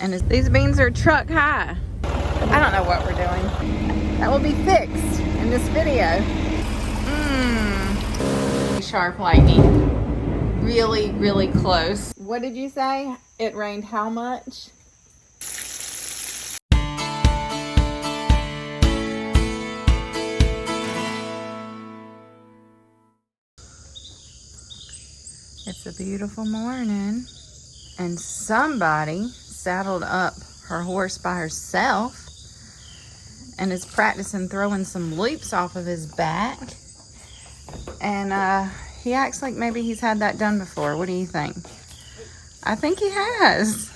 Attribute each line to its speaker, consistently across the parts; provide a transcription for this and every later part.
Speaker 1: And these beans are truck high. I don't know what we're doing. That will be fixed in this video. Sharp lightning. Really, really close. What did you say? It rained how much? It's a beautiful morning, and somebody saddled up her horse by herself and is practicing throwing some loops off of his back. And he acts like maybe he's had that done before. What do you think? I think he has.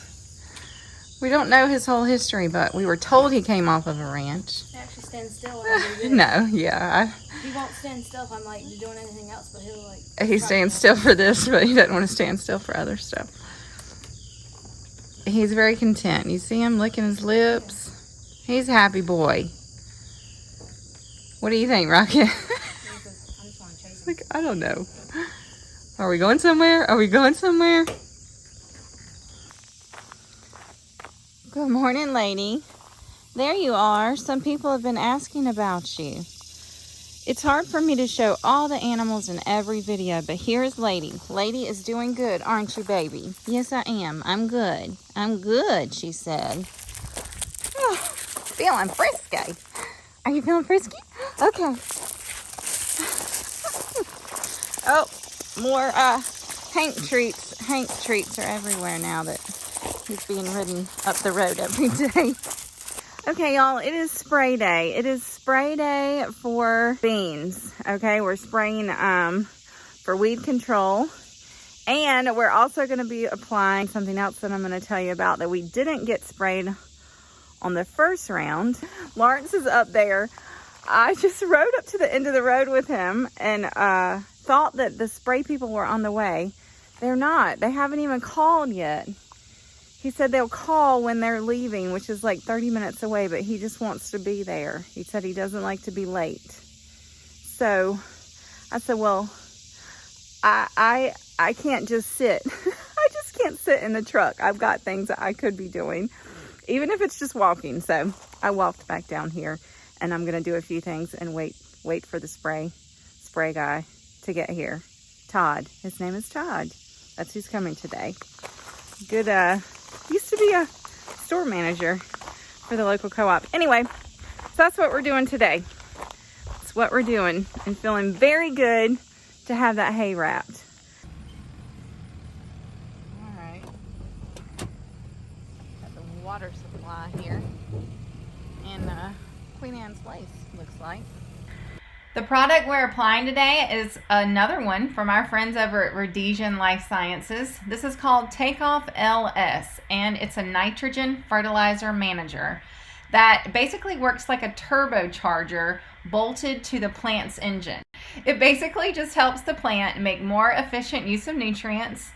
Speaker 1: We don't know his whole history, but we were told he came off of a ranch.
Speaker 2: He actually stands still when I do this.
Speaker 1: No, yeah.
Speaker 2: He won't stand still if I'm like doing anything else, but he'll like...
Speaker 1: He stands still for this, but he doesn't want to stand still for other stuff. He's very content. You see him licking his lips? He's a happy boy. What do you think, Rocket?
Speaker 2: I just want to chase him.
Speaker 1: Like, I don't know. Are we going somewhere? Are we going somewhere? Good morning, lady. There you are. Some people have been asking about you. It's hard for me to show all the animals in every video, but here's Lady. Lady is doing good, aren't you, baby? Yes, I am. I'm good. I'm good, she said. Oh, feeling frisky. Are you feeling frisky? Okay. Oh, more Hank treats. Hank treats are everywhere now that he's being ridden up the road every day. Okay, y'all, it is spray day. It is spray day for beans. Okay, we're spraying for weed control. And we're also going to be applying something else that I'm going to tell you about that we didn't get sprayed on the first round. Lawrence is up there. I just rode up to the end of the road with him and thought that the spray people were on the way. They're not. They haven't even called yet. He said they'll call when they're leaving, which is like 30 minutes away, but he just wants to be there. He said he doesn't like to be late. So I said, well, I can't just sit. I just can't sit in the truck. I've got things that I could be doing, even if it's just walking. So I walked back down here, and I'm going to do a few things and wait for the spray guy to get here. Todd. His name is Todd. That's who's coming today. Good, used to be a store manager for the local co-op. Anyway, so that's what we're doing today. That's what we're doing, and feeling very good to have that hay wrapped. All right. Got the water supply here. And Queen Anne's lace, looks like. The product we're applying today is another one from our friends over at Rhodesian Life Sciences. This is called Takeoff LS, and it's a nitrogen fertilizer manager that basically works like a turbocharger bolted to the plant's engine. It basically just helps the plant make more efficient use of nutrients,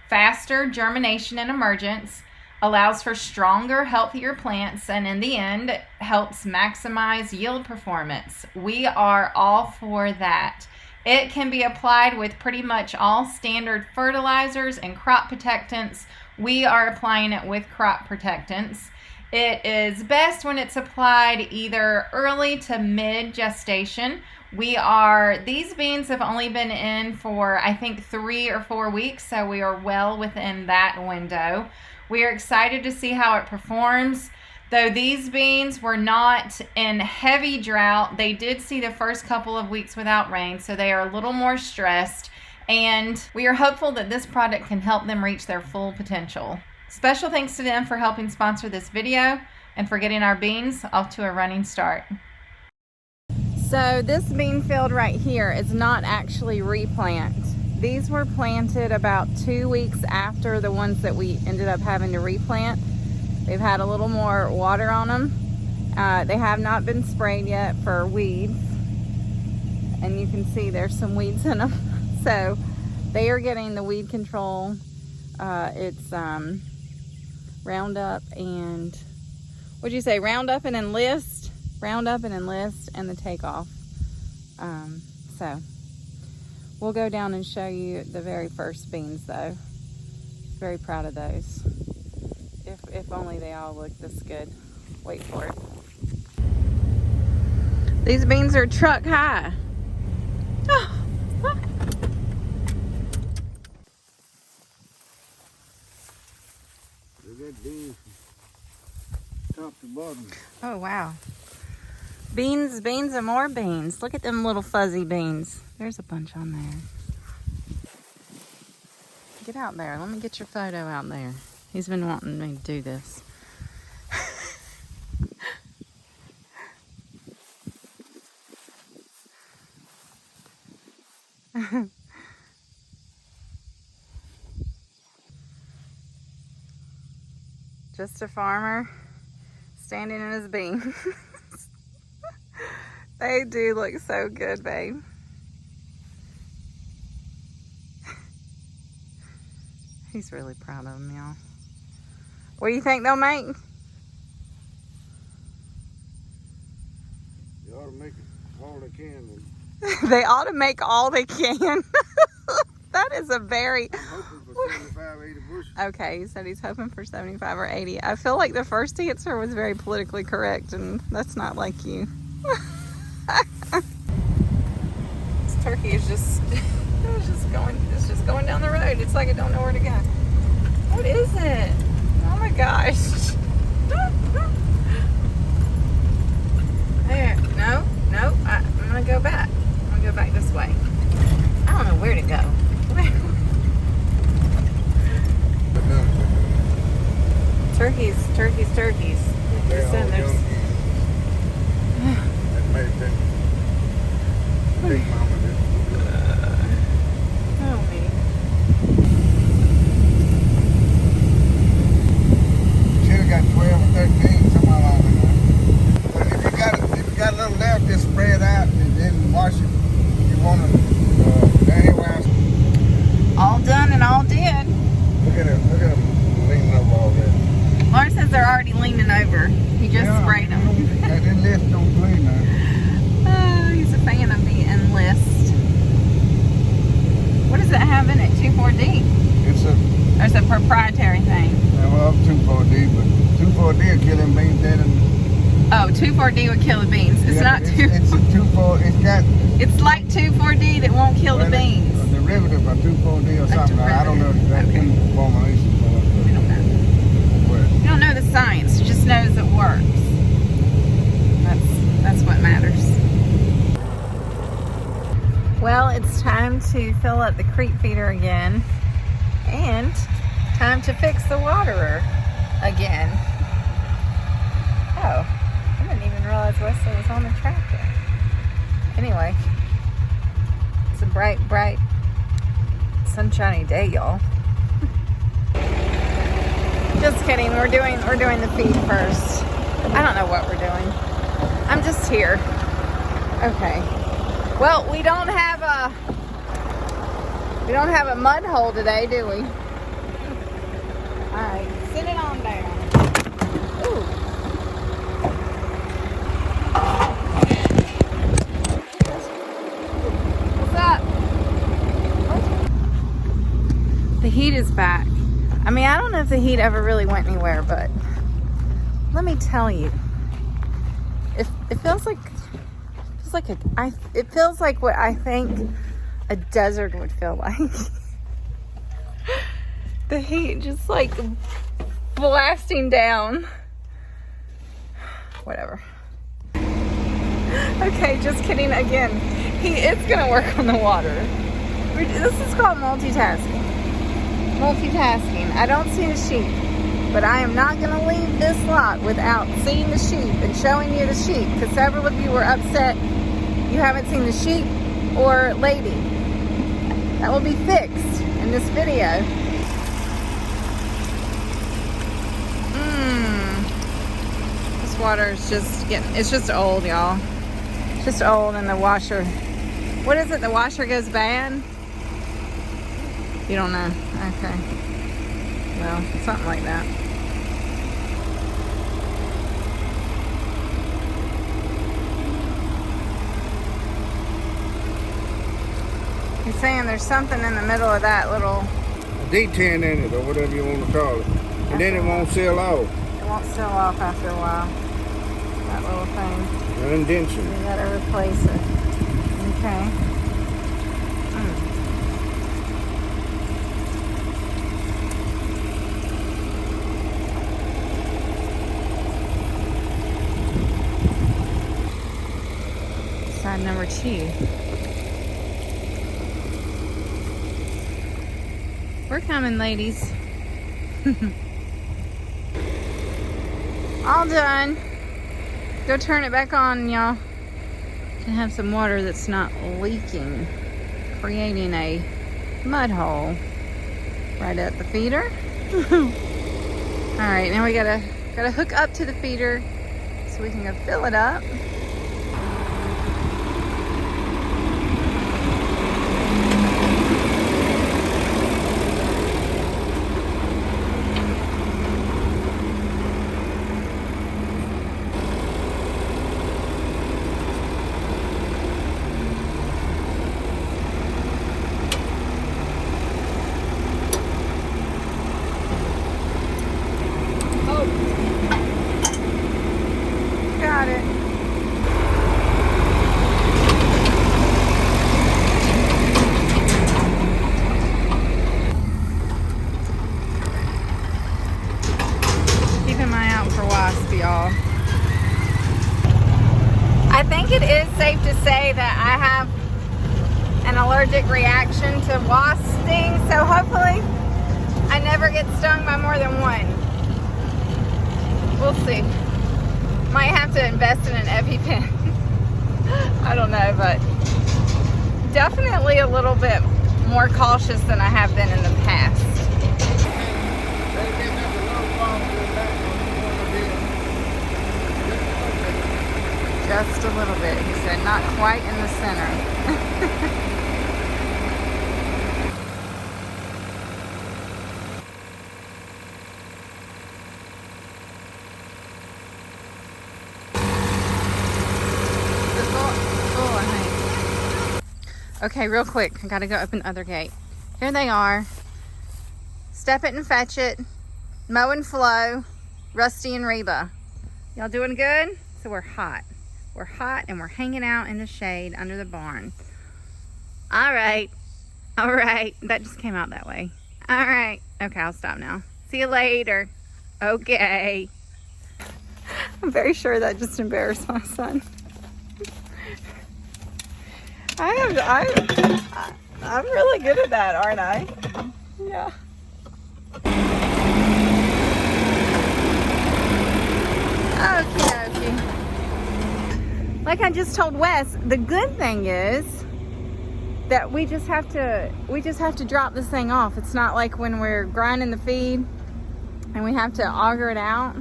Speaker 1: faster germination and emergence, allows for stronger, healthier plants, and in the end, helps maximize yield performance. We are all for that. It can be applied with pretty much all standard fertilizers and crop protectants. We are applying it with crop protectants. It is best when it's applied either early to mid gestation. These beans have only been in for, I think, 3 or 4 weeks, so we are well within that window. We are excited to see how it performs. Though these beans were not in heavy drought, they did see the first couple of weeks without rain, so they are a little more stressed, and we are hopeful that this product can help them reach their full potential. Special thanks to them for helping sponsor this video and for getting our beans off to a running start. So this bean field right here is not actually replant. These were planted about 2 weeks after the ones that we ended up having to replant. They've had a little more water on them. They have not been sprayed yet for weeds. And you can see there's some weeds in them. So they are getting the weed control. It's Roundup and, what'd you say, Roundup and Enlist? Roundup and Enlist and the Takeoff. So we'll go down and show you the very first beans though. Very proud of those. If If only they all look this good. Wait for it. These beans are truck high.
Speaker 3: Beans top to bottom.
Speaker 1: Oh, wow. Beans, beans, and more beans. Look at them little fuzzy beans. There's a bunch on there. Get out there. Let me get your photo out there. He's been wanting me to do this. Just a farmer standing in his beans. They do look so good, babe. He's really proud of them, y'all. What do you think they'll make?
Speaker 3: They ought to make all they can.
Speaker 1: They ought to make all they can. That is a very...
Speaker 3: I'm hoping for 75, 80 bushels.
Speaker 1: Okay, he said he's hoping for 75 or 80. I feel like the first answer was very politically correct, and that's not like you. This turkey is just, it's just going down the road. It's like it don't know where to go. What is it? Oh my gosh. There, no, I'm gonna go back. I'm gonna go back this way. I don't know where to go. Turkeys.
Speaker 3: They're all
Speaker 1: Listen,
Speaker 3: young geese. That made them big mama did.
Speaker 1: Oh me.
Speaker 3: Should have got 12 or 13, something along there. But if you got a little left, just spread out and then wash it. You want to anywhere.
Speaker 1: All done and all did.
Speaker 3: Look at them leaning over all that.
Speaker 1: Lauren says they're already leaning over. He just sprayed them.
Speaker 3: That list don't clean now.
Speaker 1: Oh, he's a fan of the enlist. What does it have in it? 2,4-D? Or it's a proprietary thing?
Speaker 3: Well, 2,4-D, but 2,4-D will kill them beans dead.
Speaker 1: Oh, 2,4-D would kill the beans. It's not
Speaker 3: It's a 2,4. It's got.
Speaker 1: It's like 2,4-D that won't kill the beans.
Speaker 3: A derivative of 2,4-D or something. I don't know that formulation.
Speaker 1: We don't know. You don't know the science. You just knows it works. That's what matters. Well, it's time to fill up the creek feeder again, and time to fix the waterer again. Oh, I didn't even realize Wesley was on the tractor. Anyway, it's a bright, sunshiny day, y'all. Just kidding. We're doing the feed first. I don't know what we're doing. I'm just here. Okay. Well, we don't have a mud hole today, do we? All right, sit it on down. Ooh. What's up? What? The heat is back. I mean, I don't know if the heat ever really went anywhere, but let me tell you, it feels like what I think a desert would feel like. The heat just like blasting down. Whatever. Okay, just kidding again. It's gonna work on the water. This is called multitasking. I don't see the sheep, but I am not going to leave this lot without seeing the sheep and showing you the sheep, because several of you were upset you haven't seen the sheep or lady. That will be fixed in this video. This water is it's just old, y'all. It's just old, and the washer, what is it? The washer goes bad? You don't know? Okay. Well, something like that. He's saying there's something in the middle of that little...
Speaker 3: A detent in it, or whatever you want to call it. And then it won't seal off.
Speaker 1: It won't seal off after a while. That little thing.
Speaker 3: Indentation.
Speaker 1: You gotta replace it. Okay. Side number 2. We're coming, ladies. All done. Go turn it back on, y'all. Can have some water that's not leaking, creating a mud hole right at the feeder. All right, now we gotta hook up to the feeder so we can go fill it up. Got it. Keep an eye out for wasps, y'all. I think it is safe to say that I have an allergic reaction to wasp stings, so hopefully I never get stung by more than one. We'll see. Might have to invest in an EpiPen. I don't know, but definitely a little bit more cautious than I have been in the past. Just a little bit, he said, not quite in the center. Okay, real quick, I gotta go open the other gate. Here they are. Step it and fetch it. Mow and flow. Rusty and Reba. Y'all doing good? So we're hot. We're hot and we're hanging out in the shade under the barn. All right. All right. That just came out that way. All right. Okay, I'll stop now. See you later. Okay. I'm very sure that just embarrassed my son. I'm really good at that, aren't I? Yeah. Okay. Like I just told Wes, the good thing is that we just have to drop this thing off. It's not like when we're grinding the feed and we have to auger it out.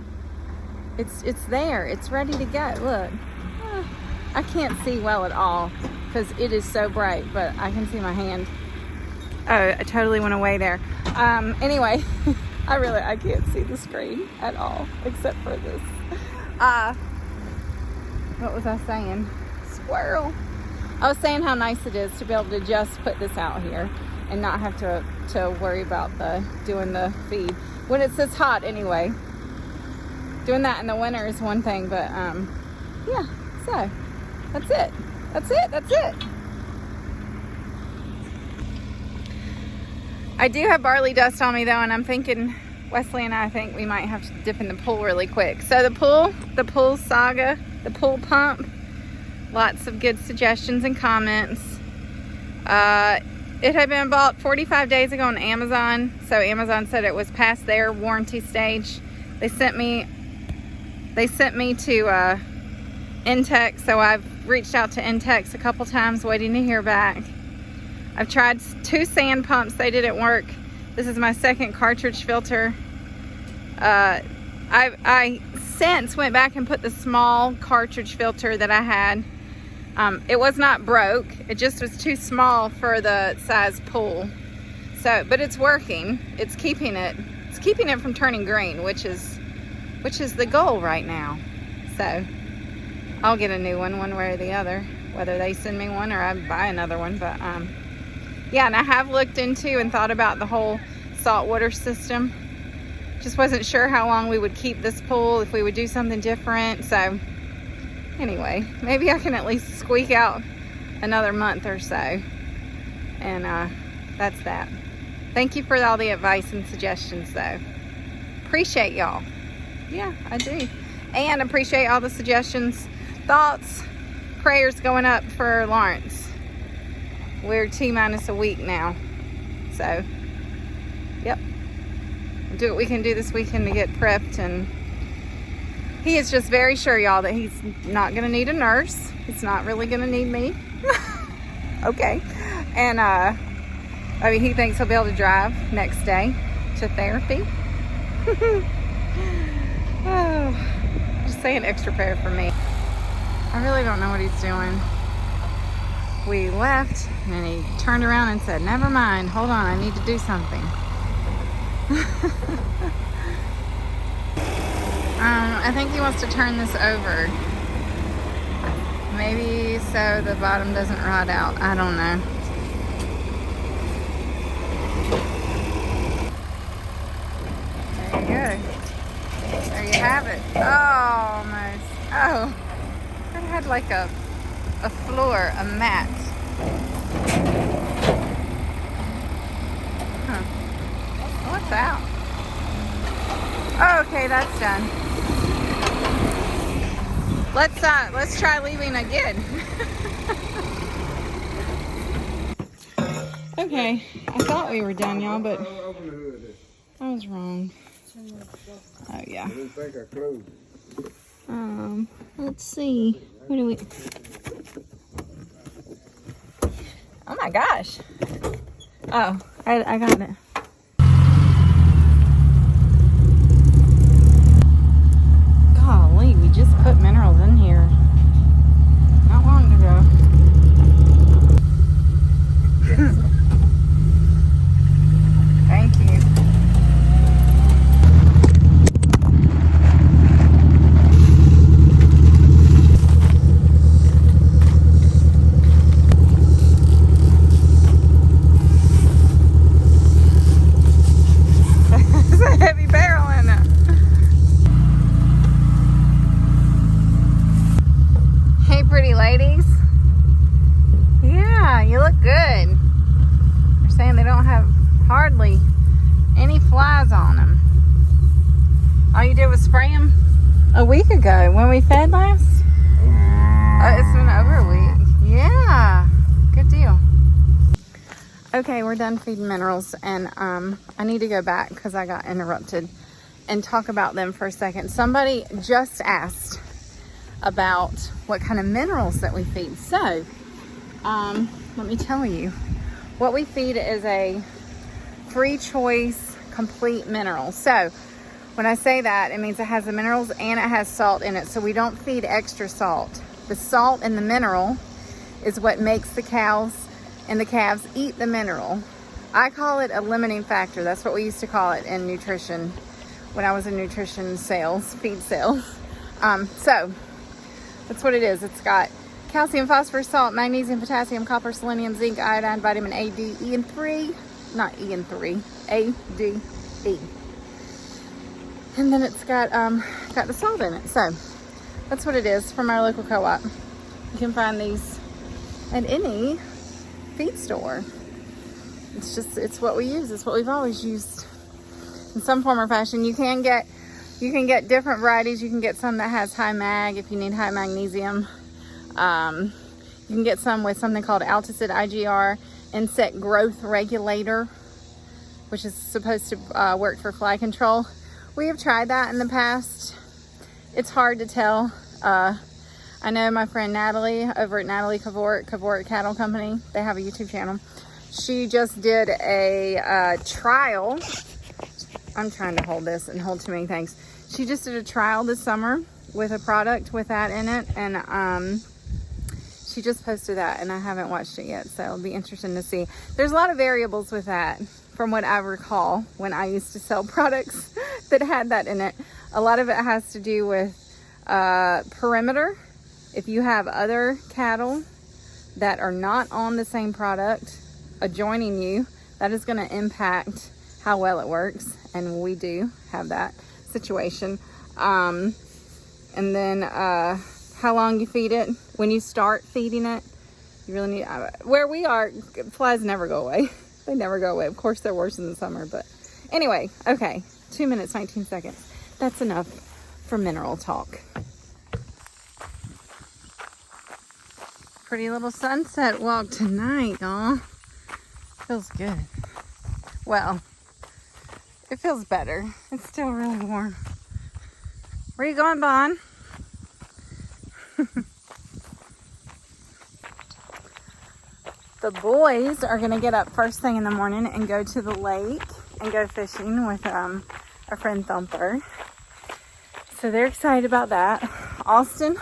Speaker 1: It's there. It's ready to go. Look. I can't see well at all because it is so bright, but I can see my hand. Oh, I totally went away there. Anyway, I can't see the screen at all except for this. What was I saying? Squirrel. I was saying how nice it is to be able to just put this out here and not have to worry about doing the feed when it's this hot anyway. Doing that in the winter is one thing, but yeah, so that's it. I do have barley dust on me though, and I'm thinking, Wesley and I think we might have to dip in the pool really quick. So the pool saga, the pool pump, lots of good suggestions and comments. It had been bought 45 days ago on Amazon, so Amazon said it was past their warranty stage. They sent me to Intex, so I've reached out to Intex a couple times waiting to hear back. I've tried 2 sand pumps, they didn't work. This is my second cartridge filter. I since went back and put the small cartridge filter that I had. It was not broke, it just was too small for the size pool. So, but it's working. It's keeping it from turning green, which is the goal right now. So I'll get a new one way or the other, whether they send me one or I buy another one. But yeah, and I have looked into and thought about the whole saltwater system. Just wasn't sure how long we would keep this pool, if we would do something different. So anyway, maybe I can at least squeak out another month or so. And that's that. Thank you for all the advice and suggestions though. Appreciate y'all. Yeah, I do. And appreciate all the suggestions, thoughts, prayers going up for Lawrence. We're T-minus a week now. So, yep. We'll do what we can do this weekend to get prepped. And he is just very sure, y'all, that he's not going to need a nurse. He's not really going to need me. Okay. And, I mean, he thinks he'll be able to drive next day to therapy. Oh, just say an extra prayer for me. I really don't know what he's doing. We left and he turned around and said, never mind, hold on, I need to do something. I think he wants to turn this over. Maybe so the bottom doesn't rot out. I don't know. There you go. There you have it. Oh, almost. Oh, it had like a floor, a mat. Huh. What's out? Oh, okay, that's done. Let's try leaving again. Okay, I thought we were done, y'all, but I was wrong. Oh yeah.
Speaker 3: I didn't think I closed it.
Speaker 1: Let's see. What do we? Oh my gosh. Oh, I got it. Golly, we just put minerals in here not long ago. Thank you. There's a heavy barrel in it. Hey, pretty ladies. Yeah, you look good. They're saying they don't have hardly any flies on them. All you did was spray them a week ago when we fed last. It's been over a week. Yeah, good deal. Okay, we're done feeding minerals, and I need to go back because I got interrupted and talk about them for a second. Somebody just asked about what kind of minerals that we feed. So, let me tell you. What we feed is a free choice complete mineral. So, when I say that, it means it has the minerals and it has salt in it. So we don't feed extra salt. The salt in the mineral is what makes the cows and the calves eat the mineral. I call it a limiting factor. That's what we used to call it in nutrition when I was in nutrition sales, feed sales. So that's what it is. It's got calcium, phosphorus, salt, magnesium, potassium, copper, selenium, zinc, iodine, vitamin A, D, E, and 3. Not E and 3. A, D, E. And then it's got the salt in it. So that's what it is from our local co-op. You can find these at any feed store. It's what we use. It's what we've always used in some form or fashion. You can get different varieties. You can get some that has high mag if you need high magnesium. You can get some with something called Alticid IGR, insect growth regulator, which is supposed to work for fly control. We have tried that in the past. It's hard to tell. I know my friend Natalie over at Natalie Cavort Cattle Company. They have a YouTube channel. She just did a trial. I'm trying to hold this and hold too many things. She just did a trial this summer with a product with that in it, and she just posted that, and I haven't watched it yet, so it'll be interesting to see. There's a lot of variables with that from what I recall when I used to sell products that had that in it. A lot of it has to do with perimeter. If you have other cattle that are not on the same product adjoining you, that is going to impact how well it works, and we do have that situation. And then how long you feed it. When you start feeding it, you really need, where we are, flies never go away. They never go away. Of course, they're worse in the summer, but anyway, okay, 2 minutes, 19 seconds. That's enough for mineral talk. Pretty little sunset walk tonight, y'all. Feels good. Well, it feels better. It's still really warm. Where you going, Bon? The boys are gonna get up first thing in the morning and go to the lake and go fishing with our friend Thumper. So they're excited about that. Austin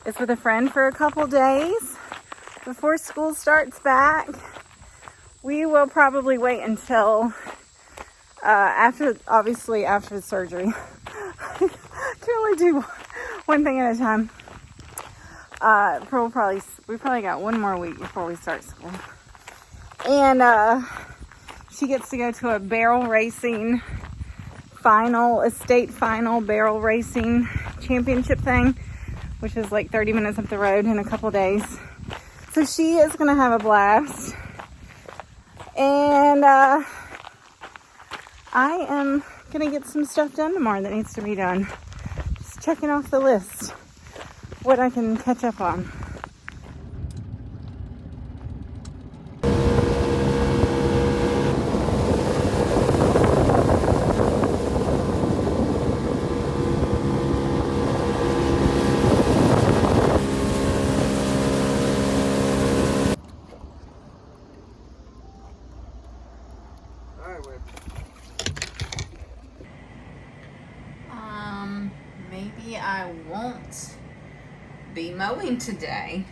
Speaker 1: is with a friend for a couple days before school starts back. We will probably wait until after the surgery. Can only do one thing at a time. We probably got one more week before we start school. And she gets to go to a barrel racing a state final barrel racing championship thing, which is like 30 minutes up the road in a couple days. So she is gonna have a blast. And I am gonna get some stuff done tomorrow that needs to be done. Just checking off the list what I can catch up on. Maybe I won't be mowing today.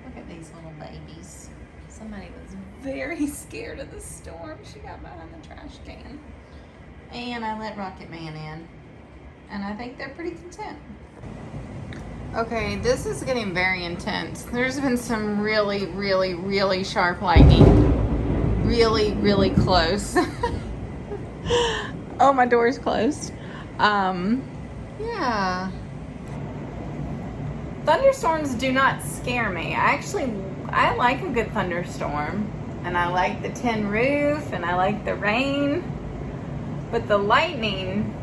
Speaker 1: Look at these little babies. Somebody was very scared of the storm. She got behind the trash can. And I let Rocket Man in. And I think they're pretty content. Okay, this is getting very intense. There's been some really, really, really sharp lightning. Really, really close. Oh, my door's closed. Yeah. Thunderstorms do not scare me. I like a good thunderstorm. And I like the tin roof and I like the rain. But the lightning,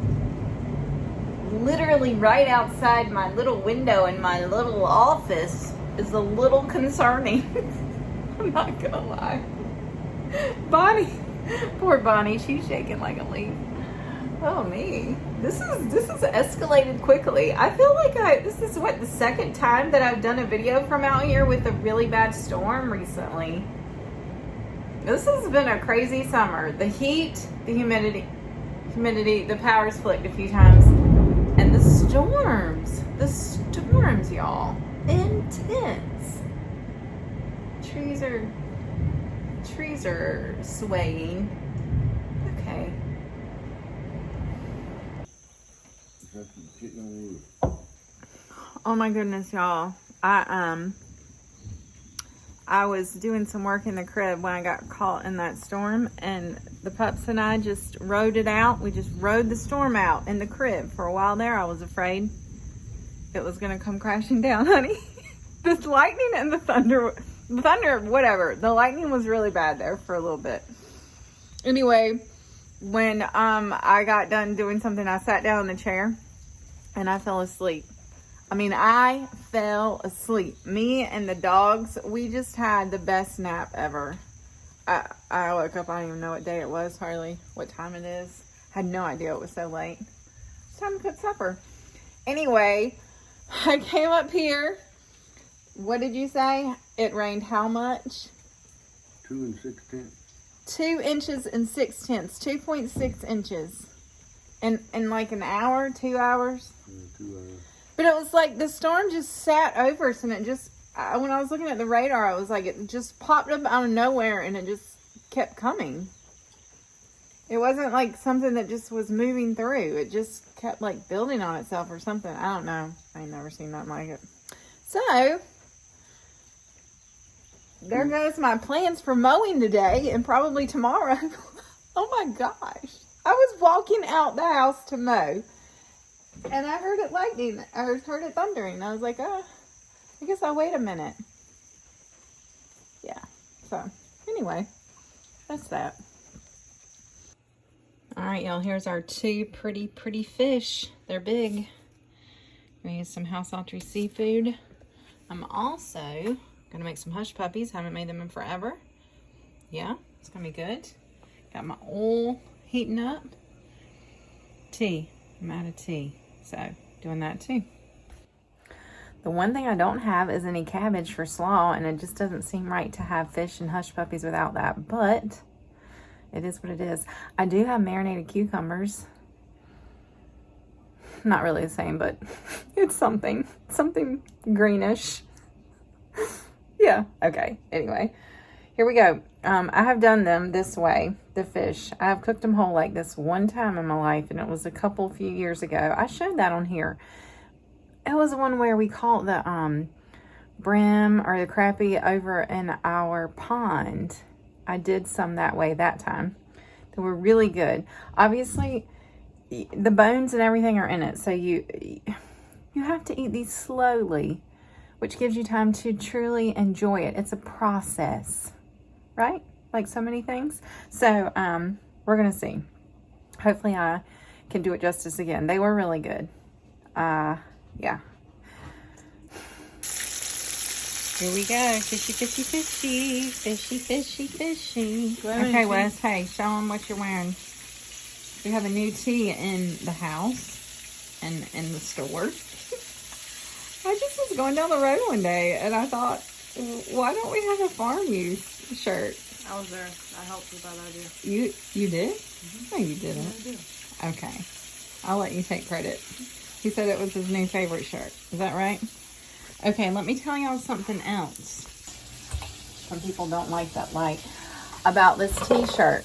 Speaker 1: literally right outside my little window in my little office, is a little concerning. I'm not gonna lie. Bonnie, poor Bonnie, she's shaking like a leaf. Oh me, this is escalated quickly. I feel like this is the second time that I've done a video from out here with a really bad storm recently. This has been a crazy summer. The heat, the humidity, the power's flicked a few times. And the storms, y'all, intense. Trees are swaying. Okay. Oh my goodness, y'all. I was doing some work in the crib when I got caught in that storm, and the pups and I just rode it out. We just rode the storm out in the crib. For a while there, I was afraid it was going to come crashing down, honey. This lightning and the thunder, whatever. The lightning was really bad there for a little bit. Anyway, when I got done doing something, I sat down in the chair and I fell asleep. I fell asleep. Me and the dogs, we just had the best nap ever. I woke up, I don't even know what day it was, hardly what time it is. Had no idea it was so late. It's time to cook supper. Anyway, I came up here. What did you say? It rained how much?
Speaker 3: 2 6/10.
Speaker 1: 2 inches and 6/10. 2.6 inches. In like an hour, 2 hours?
Speaker 3: Yeah, 2 hours.
Speaker 1: But it was like the storm just sat over us, and it just, when I was looking at the radar, I was like, it just popped up out of nowhere and it just kept coming. It wasn't like something that just was moving through. It just kept like building on itself or something. I don't know. I ain't never seen nothing like it. So, there goes my plans for mowing today and probably tomorrow. Oh my gosh. I was walking out the house to mow and I heard it lightning. I heard it thundering. I was like, oh, I guess I'll wait a minute. Yeah. So anyway, that's that. All right, y'all, here's our two pretty fish. They're big. We're gonna use some house salty seafood. I'm also gonna make some hush puppies. Haven't made them in forever. Yeah, it's gonna be good. Got my oil heating up. Tea, I'm out of tea. So doing that too. The one thing I don't have is any cabbage for slaw, and it just doesn't seem right to have fish and hush puppies without that, but it is what it is. I do have marinated cucumbers. Not really the same, but it's something greenish. Yeah, okay. Anyway, here we go. I have done them this way, the fish. I have cooked them whole like this one time in my life, and it was a few years ago. I showed that on here. It was one where we caught the brim or the crappie over in our pond. I did some that way that time. They were really good. Obviously, the bones and everything are in it, so you have to eat these slowly, which gives you time to truly enjoy it. It's a process, right? Like so many things. So we're gonna see. Hopefully I can do it justice again. They were really good. Yeah. Here we go. Fishy, fishy, fishy. Fishy, fishy, fishy. Okay, Wes. Hey, show them what you're wearing. We have a new tee in the house and in the store. I just was going down the road one day and I thought, why don't we have a farm use shirt?
Speaker 2: I was there. I helped you by that idea.
Speaker 1: You did? Mm-hmm. No, you didn't.
Speaker 2: Yeah, I did.
Speaker 1: Okay. I'll let you take credit. He said it was his new favorite shirt. Is that right? Okay, let me tell y'all something else. Some people don't like that light. About this t-shirt.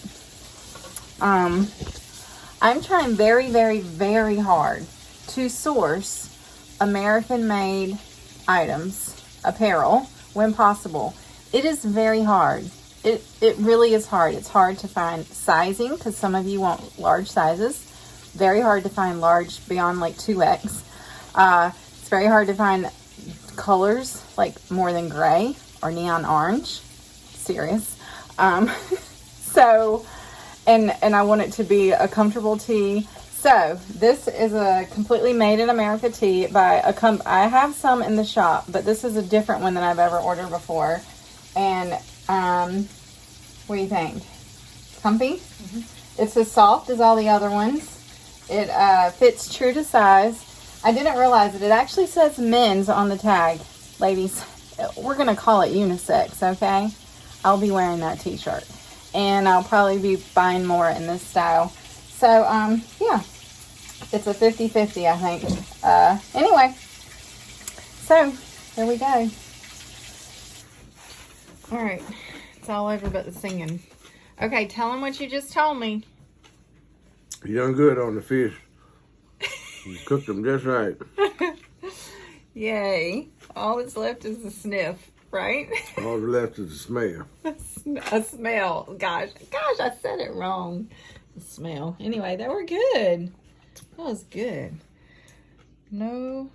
Speaker 1: I'm trying very, very, very hard to source American-made items, apparel, when possible. It is very hard. It really is hard. It's hard to find sizing because some of you want large sizes. Very hard to find large beyond like 2X. It's very hard to find colors like more than gray or neon orange. Serious. So, and I want it to be a comfortable tee. So this is a completely made in America tee by I have some in the shop, but this is a different one than I've ever ordered before. And what do you think? Comfy? Mm-hmm. It's as soft as all the other ones. It fits true to size. I didn't realize it. It actually says men's on the tag. Ladies, we're going to call it unisex, okay? I'll be wearing that t-shirt. And I'll probably be buying more in this style. So, yeah. It's a 50-50, I think. Anyway. So, here we go. Alright. It's all over but the singing. Okay, tell them what you just told me.
Speaker 3: You done good on the fish. You cooked them just right.
Speaker 1: Yay. All that's left is the sniff, right?
Speaker 3: All that's left is the smell.
Speaker 1: A smell. Gosh, I said it wrong. The smell. Anyway, they were good. That was good. No.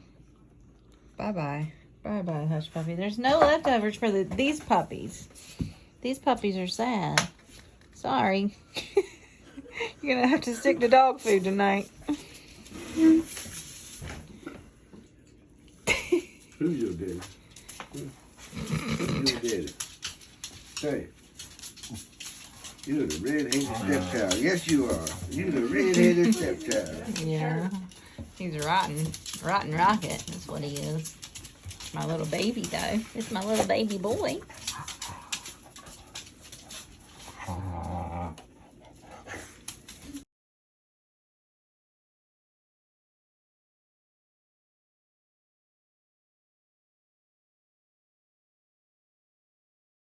Speaker 1: Bye-bye. Bye-bye, hush puppy. There's no leftovers for these puppies. These puppies are sad. Sorry. You're going to have to stick to dog food tonight.
Speaker 3: Who's your daddy? Who's your daddy? Hey. You're the red-headed stepchild. Yes, you are. You're the red-headed stepchild.
Speaker 1: Yeah. He's a rotten rocket. That's what he is. My little baby, though. It's my little baby boy.